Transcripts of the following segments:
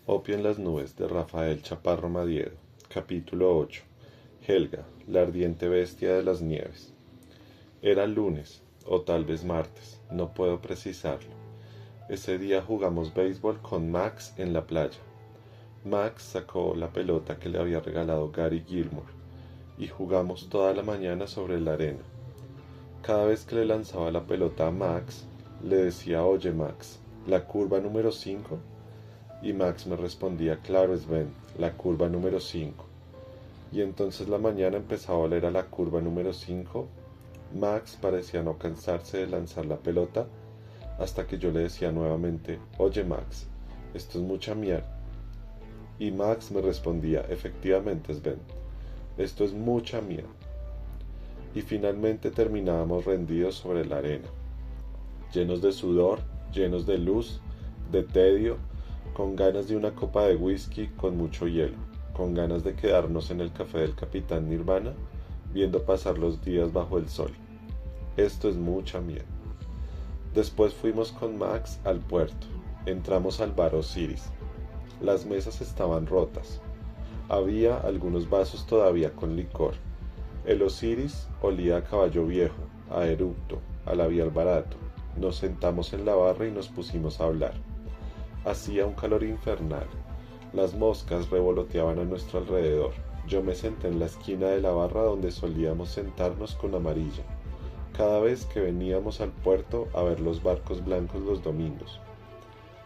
Opio en las nubes de Rafael Chaparro Madiedo. Capítulo 8. Helga, la ardiente bestia de las nieves. Era lunes, o tal vez martes, no puedo precisarlo. Ese día jugamos béisbol con Max en la playa. Max sacó la pelota que le había regalado Gary Gilmore y jugamos toda la mañana sobre la arena. Cada vez que le lanzaba la pelota a Max, le decía: oye Max, ¿la curva número 5? Y Max me respondía: claro Sven, la curva número 5. Y entonces la mañana empezaba a oler a la curva número 5. Max parecía no cansarse de lanzar la pelota hasta que yo le decía nuevamente: oye Max, esto es mucha mierda. Y Max me respondía: efectivamente Sven, esto es mucha mierda. Y finalmente terminábamos rendidos sobre la arena, llenos de sudor, llenos de luz, de tedio, con ganas de una copa de whisky con mucho hielo, con ganas de quedarnos en el café del Capitán Nirvana, viendo pasar los días bajo el sol. Esto es mucha mierda. Después fuimos con Max al puerto. Entramos al bar Osiris. Las mesas estaban rotas. Había algunos vasos todavía con licor. El Osiris olía a caballo viejo, a eructo, a labial barato. Nos sentamos en la barra y nos pusimos a hablar. Hacía un calor infernal. Las moscas revoloteaban a nuestro alrededor. Yo me senté en la esquina de la barra donde solíamos sentarnos con Amarilla, cada vez que veníamos al puerto a ver los barcos blancos los domingos.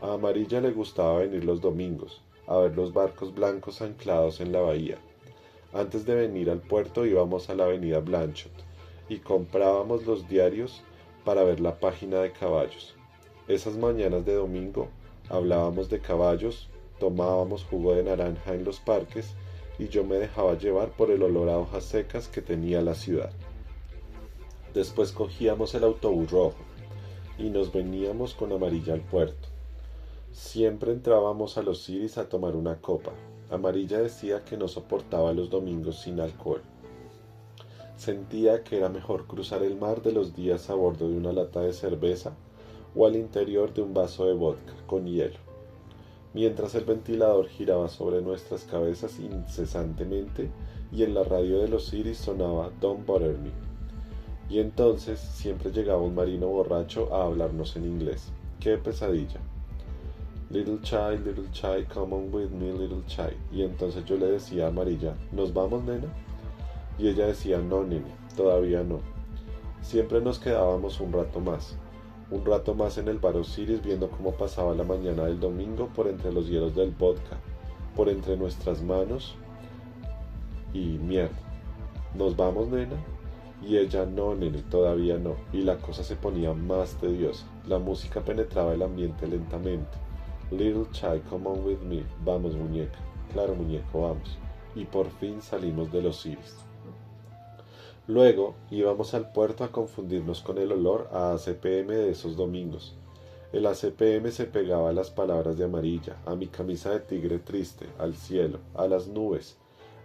A Amarilla le gustaba venir los domingos, a ver los barcos blancos anclados en la bahía. Antes de venir al puerto íbamos a la avenida Blanchot y comprábamos los diarios para ver la página de caballos. Esas mañanas de domingo hablábamos de caballos, tomábamos jugo de naranja en los parques y yo me dejaba llevar por el olor a hojas secas que tenía la ciudad. Después cogíamos el autobús rojo y nos veníamos con Amarilla al puerto. Siempre entrábamos a los Osiris a tomar una copa. Amarilla decía que no soportaba los domingos sin alcohol. Sentía que era mejor cruzar el mar de los días a bordo de una lata de cerveza o al interior de un vaso de vodka con hielo, mientras el ventilador giraba sobre nuestras cabezas incesantemente y en la radio de los Osiris sonaba Don't Bother Me. Y entonces siempre llegaba un marino borracho a hablarnos en inglés. ¡Qué pesadilla! Little child, come on with me, little child. Y entonces yo le decía a Amarilla: ¿nos vamos, nena? Y ella decía: no, nene, todavía no. Siempre nos quedábamos un rato más en el bar Osiris viendo cómo pasaba la mañana del domingo por entre los hielos del vodka, por entre nuestras manos. Y mierda, ¿nos vamos, nena? Y ella: no, nene, todavía no. Y la cosa se ponía más tediosa. La música penetraba el ambiente lentamente. Little child, come on with me. Vamos, muñeca. Claro, muñeco, vamos. Y por fin salimos de los Osiris. Luego íbamos al puerto a confundirnos con el olor a ACPM de esos domingos. El ACPM se pegaba a las palabras de Amarilla, a mi camisa de tigre triste, al cielo, a las nubes,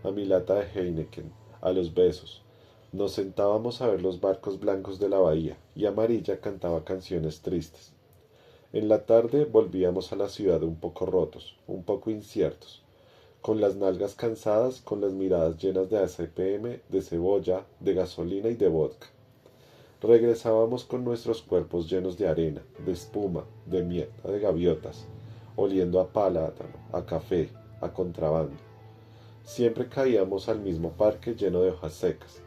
a mi lata de Heineken, a los besos. Nos sentábamos a ver los barcos blancos de la bahía y Amarilla cantaba canciones tristes. En la tarde volvíamos a la ciudad un poco rotos, un poco inciertos, con las nalgas cansadas, con las miradas llenas de ACPM, de cebolla, de gasolina y de vodka. Regresábamos con nuestros cuerpos llenos de arena, de espuma, de mierda, de gaviotas, oliendo a plátano, a café, a contrabando. Siempre caíamos al mismo parque lleno de hojas secas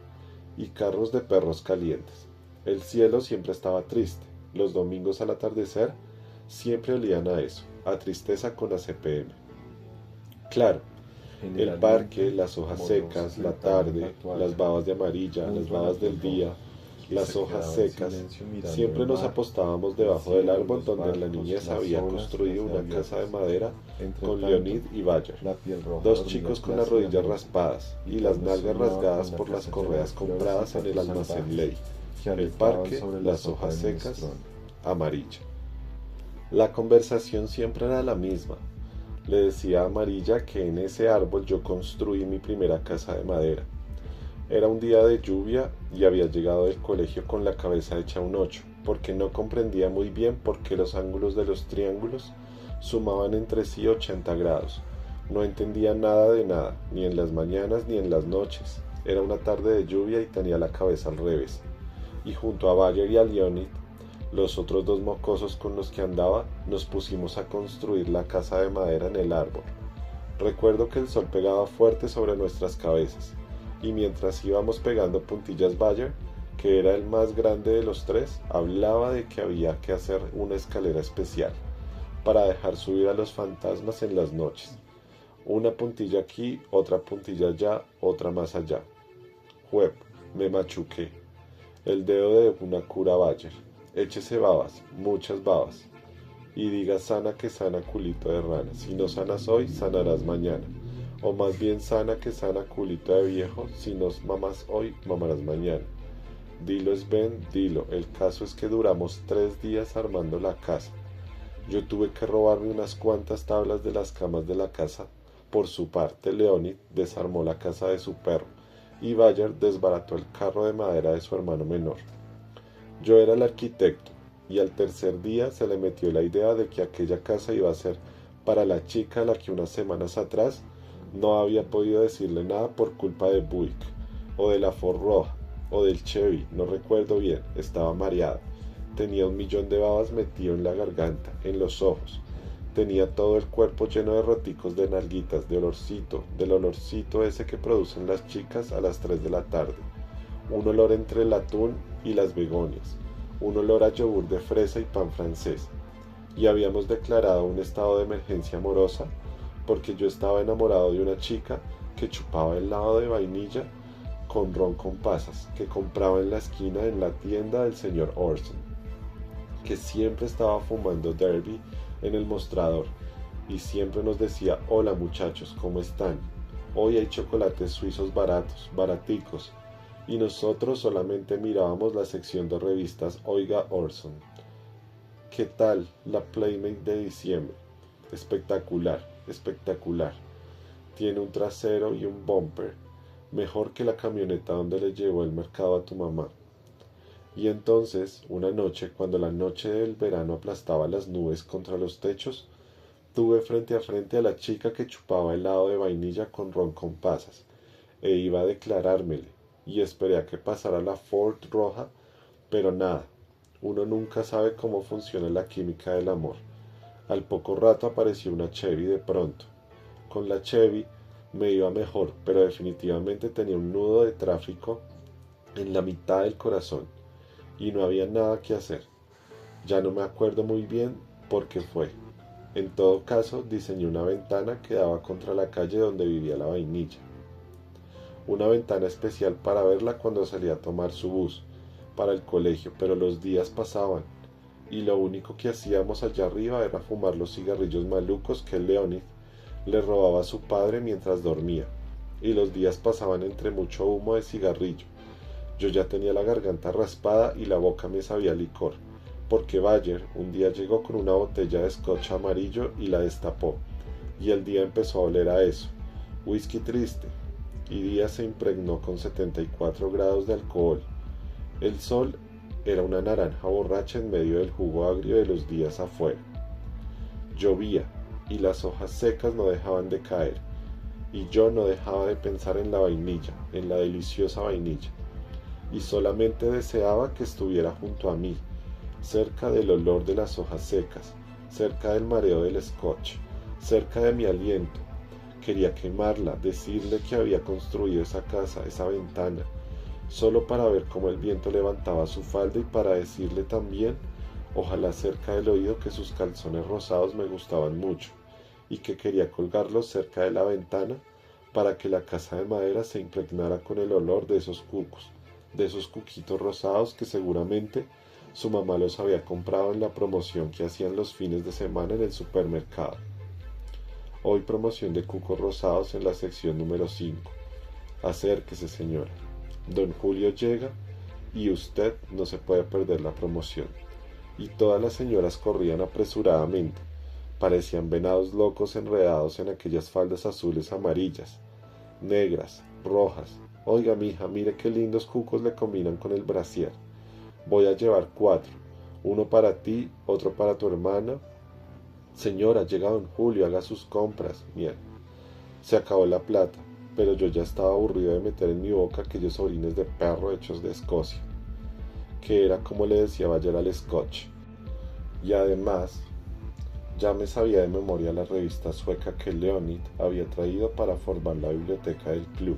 y carros de perros calientes. El cielo siempre estaba triste. Los domingos al atardecer siempre olían a eso, a tristeza con ACPM. Claro, el parque, las hojas secas, la tarde, las babas de Amarilla, las babas del día, las hojas secas. Siempre nos apostábamos debajo del árbol donde la niñez había construido una casa de madera con Leonid y Bayer, dos chicos con las rodillas raspadas y las nalgas rasgadas por las correas compradas en el almacén Ley. El parque, las hojas secas, Amarilla. La conversación siempre era la misma. Le decía a Amarilla que en ese árbol yo construí mi primera casa de madera. Era un día de lluvia y había llegado del colegio con la cabeza hecha un 8, porque no comprendía muy bien por qué los ángulos de los triángulos Sumaban entre sí 80 grados. No entendía nada de nada, ni en las mañanas ni en las noches. Era una tarde de lluvia y tenía la cabeza al revés. Y junto a Bayer y a Leonid, los otros dos mocosos con los que andaba, nos pusimos a construir la casa de madera en el árbol. Recuerdo que el sol pegaba fuerte sobre nuestras cabezas, y mientras íbamos pegando puntillas Bayer, que era el más grande de los tres, hablaba de que había que hacer una escalera especial para dejar subir a los fantasmas en las noches. Una puntilla aquí, otra puntilla allá, otra más allá. Juep, me machuqué. El dedo de una cura Bayer. Échese babas, muchas babas. Y diga sana que sana culito de rana. Si no sanas hoy, sanarás mañana. O más bien sana que sana culito de viejo. Si no mamas hoy, mamarás mañana. Dilo Sven, dilo. El caso es que duramos 3 días armando la casa. Yo tuve que robarme unas cuantas tablas de las camas de la casa. Por su parte, Leonid desarmó la casa de su perro y Bayer desbarató el carro de madera de su hermano menor. Yo era el arquitecto y al tercer día se le metió la idea de que aquella casa iba a ser para la chica a la que unas semanas atrás no había podido decirle nada por culpa de Buick, o de la Ford roja, o del Chevy, no recuerdo bien, estaba mareado. Tenía 1.000.000 de babas metido en la garganta, en los ojos. Tenía todo el cuerpo lleno de roticos de nalguitas, de olorcito, del olorcito ese que producen las chicas a las 3 de la tarde. Un olor entre el atún y las begonias. Un olor a yogur de fresa y pan francés. Y habíamos declarado un estado de emergencia amorosa porque yo estaba enamorado de una chica que chupaba helado de vainilla con ron con pasas que compraba en la esquina en la tienda del señor Orson, que siempre estaba fumando Derby en el mostrador y siempre nos decía: hola muchachos, ¿cómo están? Hoy hay chocolates suizos baratos, baraticos. Y nosotros solamente mirábamos la sección de revistas Oiga Orson. ¿Qué tal la Playmate de diciembre? Espectacular, espectacular. Tiene un trasero y un bumper, mejor que la camioneta donde le llevó el mercado a tu mamá. Y entonces, una noche, cuando la noche del verano aplastaba las nubes contra los techos, tuve frente a frente a la chica que chupaba helado de vainilla con ron con pasas, e iba a declarármele, y esperé a que pasara la Ford roja, pero nada, uno nunca sabe cómo funciona la química del amor. Al poco rato apareció una Chevy de pronto. Con la Chevy me iba mejor, pero definitivamente tenía un nudo de tráfico en la mitad del corazón, y no había nada que hacer. Ya no me acuerdo muy bien por qué fue. En todo caso, diseñé una ventana que daba contra la calle donde vivía la vainilla. Una ventana especial para verla cuando salía a tomar su bus para el colegio, pero los días pasaban y lo único que hacíamos allá arriba era fumar los cigarrillos malucos que Leonid le robaba a su padre mientras dormía, y los días pasaban entre mucho humo de cigarrillo. Yo ya tenía la garganta raspada y la boca me sabía licor, porque Bayer un día llegó con una botella de scotch amarillo y la destapó, y el día empezó a oler a eso, whisky triste, y día se impregnó con 74 grados de alcohol. El sol era una naranja borracha en medio del jugo agrio de los días afuera. Llovía, y las hojas secas no dejaban de caer, y yo no dejaba de pensar en la vainilla, en la deliciosa vainilla, y solamente deseaba que estuviera junto a mí, cerca del olor de las hojas secas, cerca del mareo del scotch, cerca de mi aliento. Quería quemarla, decirle que había construido esa casa, esa ventana, solo para ver cómo el viento levantaba su falda y para decirle también, ojalá cerca del oído, que sus calzones rosados me gustaban mucho y que quería colgarlos cerca de la ventana para que la casa de madera se impregnara con el olor de esos cucos, de esos cuquitos rosados que seguramente su mamá los había comprado en la promoción que hacían los fines de semana en el supermercado. Hoy promoción de cucos rosados en la sección número 5. Acérquese, señora. Don Julio llega y usted no se puede perder la promoción. Y todas las señoras corrían apresuradamente. Parecían venados locos enredados en aquellas faldas azules, amarillas, negras, rojas. Oiga, mija, mire qué lindos cucos le combinan con el brasier. Voy a llevar 4. Uno para ti, otro para tu hermana Señora, llega don Julio, haga sus compras. Mierda. Se acabó la plata, pero yo ya estaba aburrido de meter en mi boca aquellos orines de perro hechos de Escocia, que era como le decía ayer al Scotch. Y además, ya me sabía de memoria la revista sueca que Leonid había traído para formar la biblioteca del club,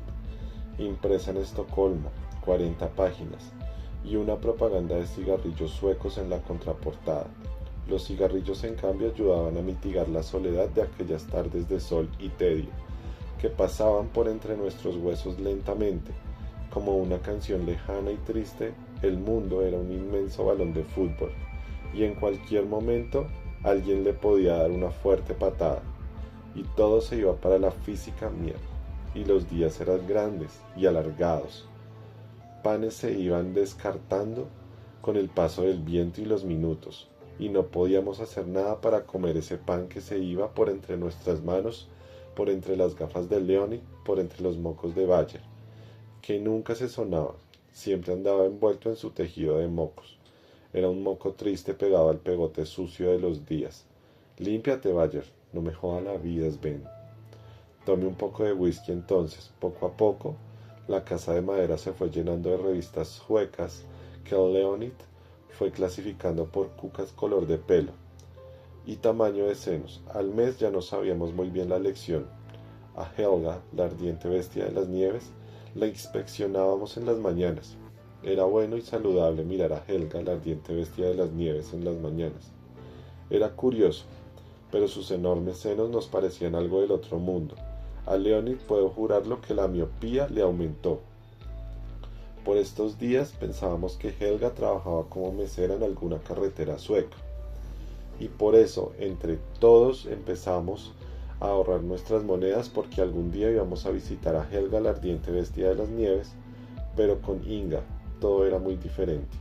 impresa en Estocolmo, 40 páginas, y una propaganda de cigarrillos suecos en la contraportada. Los cigarrillos, en cambio, ayudaban a mitigar la soledad de aquellas tardes de sol y tedio, que pasaban por entre nuestros huesos lentamente. Como una canción lejana y triste, el mundo era un inmenso balón de fútbol, y en cualquier momento alguien le podía dar una fuerte patada, y todo se iba para la física mierda, y los días eran grandes y alargados. Panes se iban descartando con el paso del viento y los minutos, y no podíamos hacer nada para comer ese pan que se iba por entre nuestras manos, por entre las gafas de Leonid, por entre los mocos de Bayer, que nunca se sonaba, siempre andaba envuelto en su tejido de mocos. Era un moco triste pegado al pegote sucio de los días. Límpiate, Bayer, no me joda la vida, Sven. Tomé un poco de whisky entonces. Poco a poco, la casa de madera se fue llenando de revistas suecas que Leonid fue clasificando por cucas color de pelo y tamaño de senos. Al mes ya no sabíamos muy bien la lección. A Helga, la ardiente bestia de las nieves, la inspeccionábamos en las mañanas. Era bueno y saludable mirar a Helga, la ardiente bestia de las nieves, en las mañanas. Era curioso, pero sus enormes senos nos parecían algo del otro mundo. A Leonid puedo jurarlo que la miopía le aumentó. Por estos días pensábamos que Helga trabajaba como mesera en alguna carretera sueca, y por eso entre todos empezamos a ahorrar nuestras monedas porque algún día íbamos a visitar a Helga, la ardiente bestia de las nieves, pero con Inga todo era muy diferente.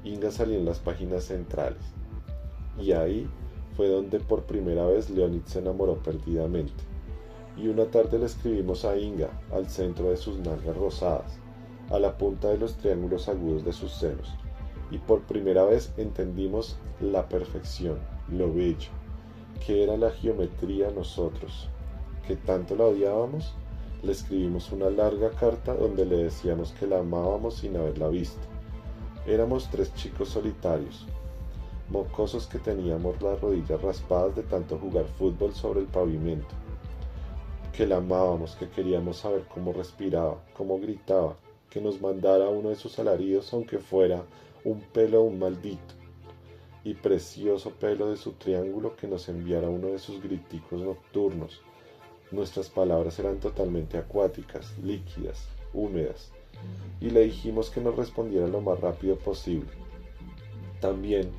Inga salía en las páginas centrales, y ahí fue donde por primera vez Leonid se enamoró perdidamente. Y una tarde le escribimos a Inga, al centro de sus nalgas rosadas, a la punta de los triángulos agudos de sus senos, y por primera vez entendimos la perfección, lo bello, que era la geometría nosotros, que tanto la odiábamos. Le escribimos una larga carta donde le decíamos que la amábamos sin haberla visto. Éramos 3 chicos solitarios, mocosos que teníamos las rodillas raspadas de tanto jugar fútbol sobre el pavimento, que la amábamos, que queríamos saber cómo respiraba, cómo gritaba, que nos mandara uno de sus alaridos aunque fuera un pelo de un maldito y precioso pelo de su triángulo, que nos enviara uno de sus griticos nocturnos. Nuestras palabras eran totalmente acuáticas, líquidas, húmedas, y le dijimos que nos respondiera lo más rápido posible. También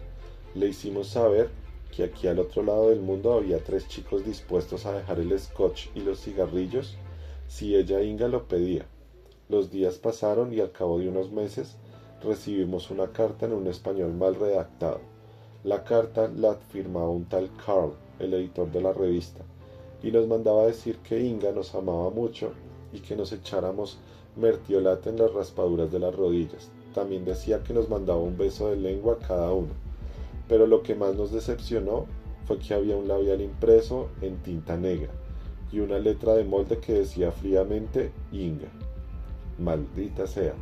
le hicimos saber que aquí al otro lado del mundo había 3 chicos dispuestos a dejar el scotch y los cigarrillos si ella Inga lo pedía. Los días pasaron y al cabo de unos meses recibimos una carta en un español mal redactado. La carta la firmaba un tal Carl, el editor de la revista, y nos mandaba decir que Inga nos amaba mucho y que nos echáramos mertiolate en las raspaduras de las rodillas. También decía que nos mandaba un beso de lengua a cada uno. Pero lo que más nos decepcionó fue que había un labial impreso en tinta negra y una letra de molde que decía fríamente Inga. Maldita sea.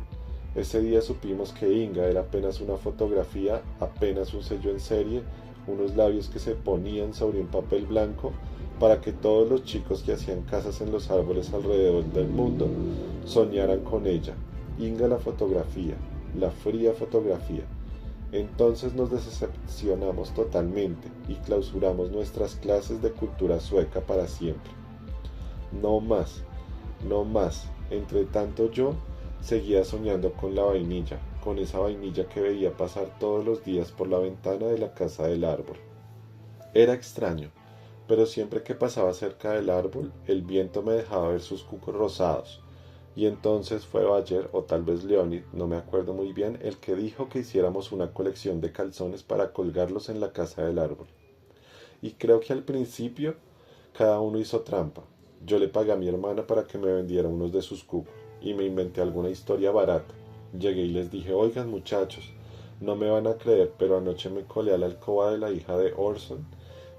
Ese día supimos que Inga era apenas una fotografía, apenas un sello en serie, unos labios que se ponían sobre un papel blanco para que todos los chicos que hacían casas en los árboles alrededor del mundo soñaran con ella. Inga la fotografía, la fría fotografía. Entonces nos decepcionamos totalmente y clausuramos nuestras clases de cultura sueca para siempre. No más, no más. Entre tanto yo seguía soñando con la vainilla, con esa vainilla que veía pasar todos los días por la ventana de la casa del árbol. Era extraño, pero siempre que pasaba cerca del árbol, el viento me dejaba ver sus cucos rosados. Y entonces fue Bayer, o tal vez Leonid, no me acuerdo muy bien, el que dijo que hiciéramos una colección de calzones para colgarlos en la casa del árbol. Y creo que al principio cada uno hizo trampa. Yo le pagué a mi hermana para que me vendiera unos de sus cucos, y me inventé alguna historia barata. Llegué y les dije, oigan muchachos, no me van a creer, pero anoche me colé a la alcoba de la hija de Orson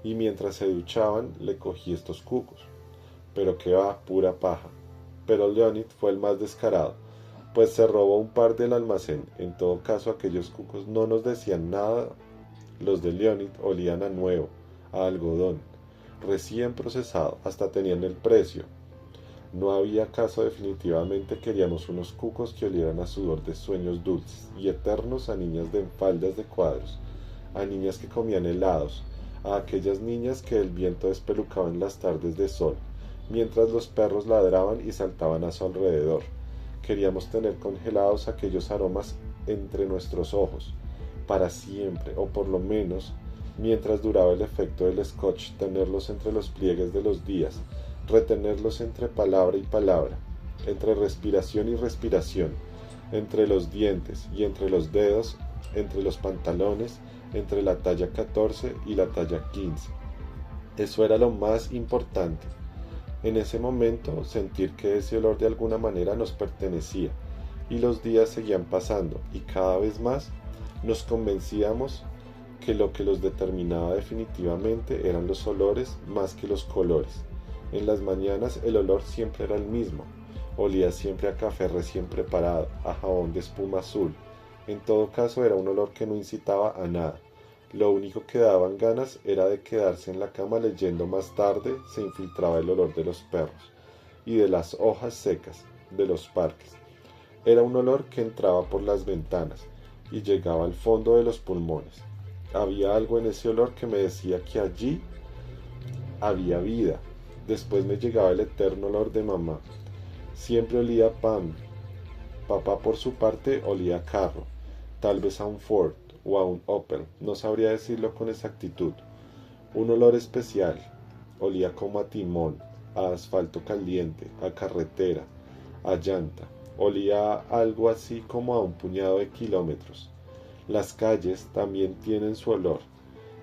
y mientras se duchaban le cogí estos cucos. Pero qué va, pura paja. Pero Leonid fue el más descarado, pues se robó un par del almacén. En todo caso, aquellos cucos no nos decían nada. Los de Leonid olían a nuevo, a algodón, recién procesado, hasta tenían el precio. No había caso, definitivamente queríamos unos cucos que olieran a sudor de sueños dulces y eternos, a niñas de faldas de cuadros, a niñas que comían helados, a aquellas niñas que el viento despelucaba en las tardes de sol, mientras los perros ladraban y saltaban a su alrededor. Queríamos tener congelados aquellos aromas entre nuestros ojos, para siempre, o por lo menos, mientras duraba el efecto del scotch, tenerlos entre los pliegues de los días, retenerlos entre palabra y palabra, entre respiración y respiración, entre los dientes y entre los dedos, entre los pantalones, entre la talla 14 y la talla 15. Eso era lo más importante. En ese momento, sentir que ese olor de alguna manera nos pertenecía, y los días seguían pasando, y cada vez más nos convencíamos que lo que los determinaba definitivamente eran los olores más que los colores. En las mañanas el olor siempre era el mismo, olía siempre a café recién preparado, a jabón de espuma azul. En todo caso era un olor que no incitaba a nada. Lo único que daban ganas era de quedarse en la cama leyendo. Más tarde se infiltraba el olor de los perros y de las hojas secas de los parques. Era un olor que entraba por las ventanas y llegaba al fondo de los pulmones. Había algo en ese olor que me decía que allí había vida. Después me llegaba el eterno olor de mamá. Siempre olía a pan. Papá, por su parte, olía a carro, tal vez a un Ford o a un Opel, no sabría decirlo con exactitud. Un olor especial. Olía como a timón, a asfalto caliente, a carretera, a llanta. Olía algo así como a un puñado de kilómetros. Las calles también tienen su olor.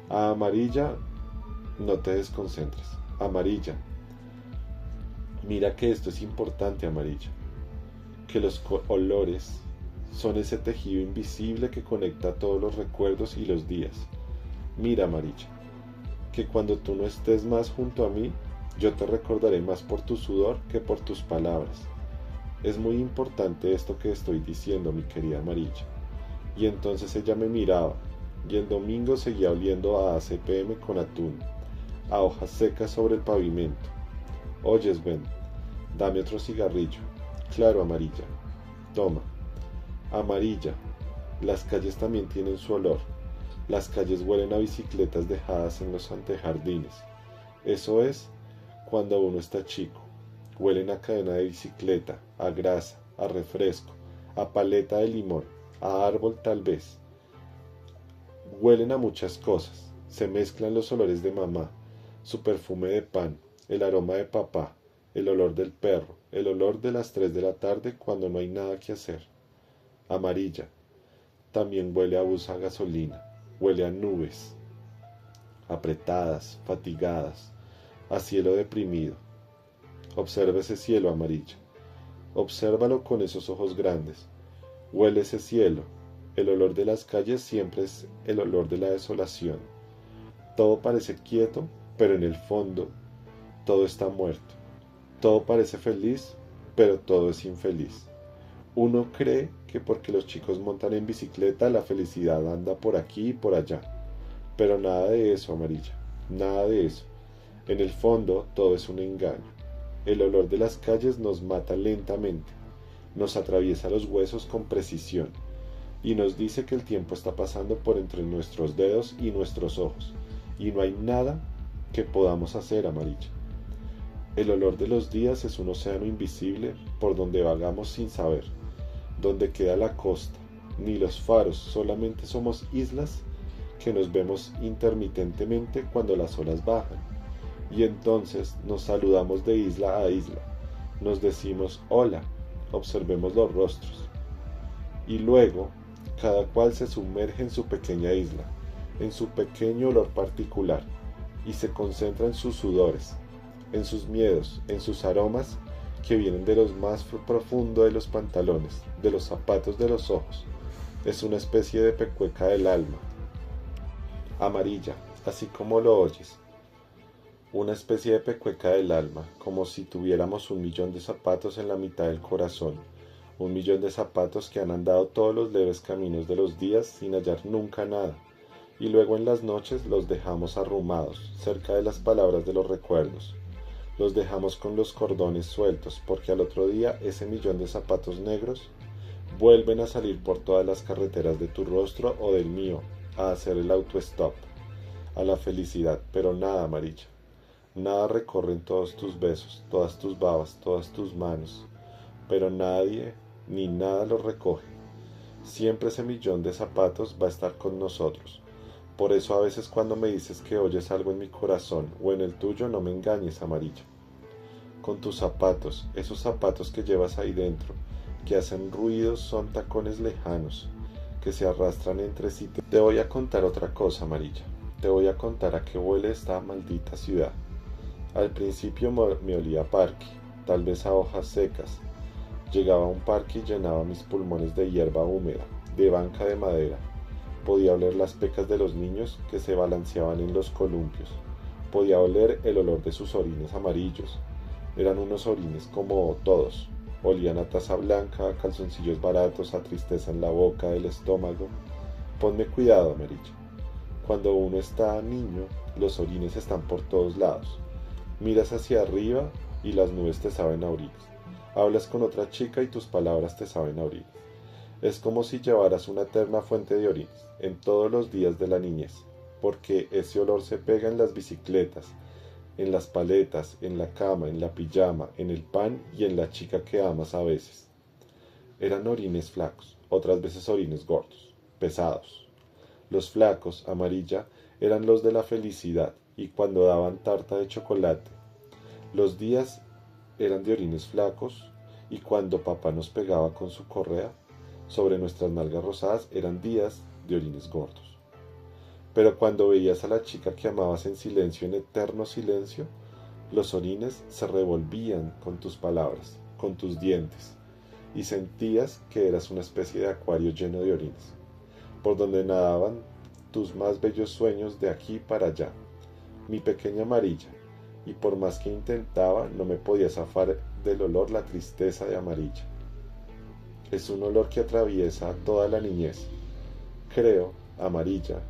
A amarilla, no te desconcentres. Amarilla. Mira que esto es importante, amarilla. Que los olores son ese tejido invisible que conecta todos los recuerdos y los días. Mira, amarilla, que cuando tú no estés más junto a mí, yo te recordaré más por tu sudor que por tus palabras. Es muy importante esto que estoy diciendo, mi querida amarilla. Y entonces ella me miraba, y el domingo seguía oliendo a ACPM con atún, a hojas secas sobre el pavimento. Oyes, ven, dame otro cigarrillo. Claro, amarilla. Toma. Amarilla. Las calles también tienen su olor. Las calles huelen a bicicletas dejadas en los antejardines. Eso es cuando uno está chico. Huelen a cadena de bicicleta, a grasa, a refresco, a paleta de limón, a árbol tal vez. Huelen a muchas cosas. Se mezclan los olores de mamá, su perfume de pan, el aroma de papá, el olor del perro, el olor de las 3 de la tarde cuando no hay nada que hacer. Amarilla. También huele a bus a gasolina, huele a nubes, apretadas, fatigadas, a cielo deprimido. Observa ese cielo, amarilla. Obsérvalo con esos ojos grandes. Huele ese cielo. El olor de las calles siempre es el olor de la desolación. Todo parece quieto, pero en el fondo todo está muerto. Todo parece feliz, pero todo es infeliz. Uno cree que porque los chicos montan en bicicleta la felicidad anda por aquí y por allá. Pero nada de eso, amarilla. Nada de eso. En el fondo todo es un engaño. El olor de las calles nos mata lentamente. Nos atraviesa los huesos con precisión. Y nos dice que el tiempo está pasando por entre nuestros dedos y nuestros ojos. Y no hay nada que podamos hacer, amarilla. El olor de los días es un océano invisible por donde vagamos sin saber. Donde queda la costa, ni los faros, solamente somos islas que nos vemos intermitentemente cuando las olas bajan. Y entonces nos saludamos de isla a isla. Nos decimos hola, observemos los rostros. Y luego, cada cual se sumerge en su pequeña isla, en su pequeño olor particular, y se concentra en sus sudores, en sus miedos, en sus aromas que vienen de los más profundo de los pantalones, de los zapatos, de los ojos. Es una especie de pecueca del alma. Amarilla, así como lo oyes. una especie de pecueca del alma, como si tuviéramos 1 millón de zapatos en la mitad del corazón, 1 millón de zapatos que han andado todos los leves caminos de los días sin hallar nunca nada, y luego en las noches los dejamos arrumados, cerca de las palabras de los recuerdos. Los dejamos con los cordones sueltos, porque al otro día ese 1 millón de zapatos negros vuelven a salir por todas las carreteras de tu rostro o del mío, a hacer el autostop, a la felicidad, pero nada, Amarilla. Nada recorren todos tus besos, todas tus babas, todas tus manos, pero nadie ni nada los recoge. Siempre ese 1 millón de zapatos va a estar con nosotros. Por eso a veces cuando me dices que oyes algo en mi corazón o en el tuyo, no me engañes, Amarilla. Con tus zapatos, esos zapatos que llevas ahí dentro, que hacen ruidos, son tacones lejanos, que se arrastran entre sí. Te voy a contar otra cosa, Amarilla. Te voy a contar a qué huele esta maldita ciudad. Al principio me olía a parque, tal vez a hojas secas. Llegaba a un parque y llenaba mis pulmones de hierba húmeda, de banca de madera. Podía oler las pecas de los niños que se balanceaban en los columpios. Podía oler el olor de sus orines amarillos. Eran unos orines como todos. Olían a taza blanca, a calzoncillos baratos, a tristeza en la boca, del estómago. Ponme cuidado, Amarilla. Cuando uno está niño, los orines están por todos lados. Miras hacia arriba y las nubes te saben a orines. Hablas con otra chica y tus palabras te saben a orines. Es como si llevaras una eterna fuente de orines en todos los días de la niñez, porque ese olor se pega en las bicicletas, en las paletas, en la cama, en la pijama, en el pan y en la chica que amas a veces. Eran orines flacos, otras veces orines gordos, pesados. Los flacos, Amarilla, eran los de la felicidad y cuando daban tarta de chocolate. Los días eran de orines flacos y cuando papá nos pegaba con su correa sobre nuestras nalgas rosadas eran días de orines gordos. Pero cuando veías a la chica que amabas en silencio, en eterno silencio, los orines se revolvían con tus palabras, con tus dientes, y sentías que eras una especie de acuario lleno de orines, por donde nadaban tus más bellos sueños de aquí para allá. Mi pequeña Amarilla, y por más que intentaba, no me podía zafar del olor la tristeza de Amarilla. Es un olor que atraviesa toda la niñez. Creo, Amarilla,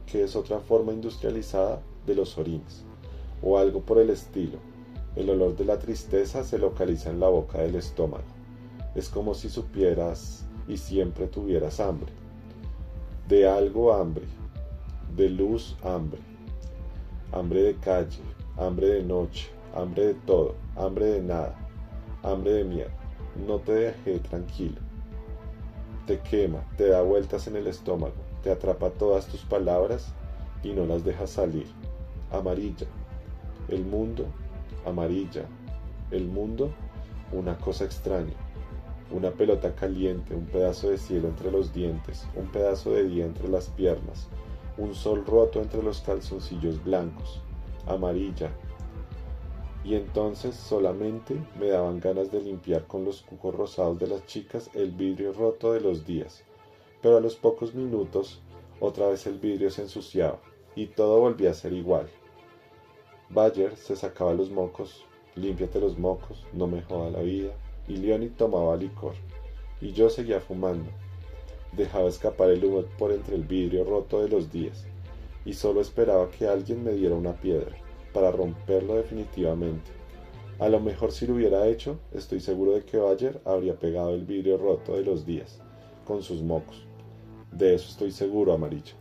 que es otra forma industrializada de los orines, o algo por el estilo. El olor de la tristeza se localiza en la boca del estómago. Es como si supieras y siempre tuvieras hambre. De algo hambre, de luz hambre, hambre de calle, hambre de noche, hambre de todo, hambre de nada, hambre de miedo. No te dejé tranquilo. Te quema, te da vueltas en el estómago, te atrapa todas tus palabras y no las dejas salir. Amarilla, el mundo, Amarilla, el mundo, una cosa extraña, una pelota caliente, un pedazo de cielo entre los dientes, un pedazo de día entre las piernas, un sol roto entre los calzoncillos blancos, Amarilla. Y entonces solamente me daban ganas de limpiar con los cucos rosados de las chicas el vidrio roto de los días, pero a los pocos minutos otra vez el vidrio se ensuciaba y todo volvía a ser igual. Bayer se sacaba los mocos, límpiate los mocos, no me joda la vida, y Leonie tomaba licor, y yo seguía fumando. Dejaba escapar el humo por entre el vidrio roto de los días, y solo esperaba que alguien me diera una piedra para romperlo definitivamente. A lo mejor si lo hubiera hecho, estoy seguro de que Bayer habría pegado el vidrio roto de los días con sus mocos. De eso estoy seguro, Amarilla.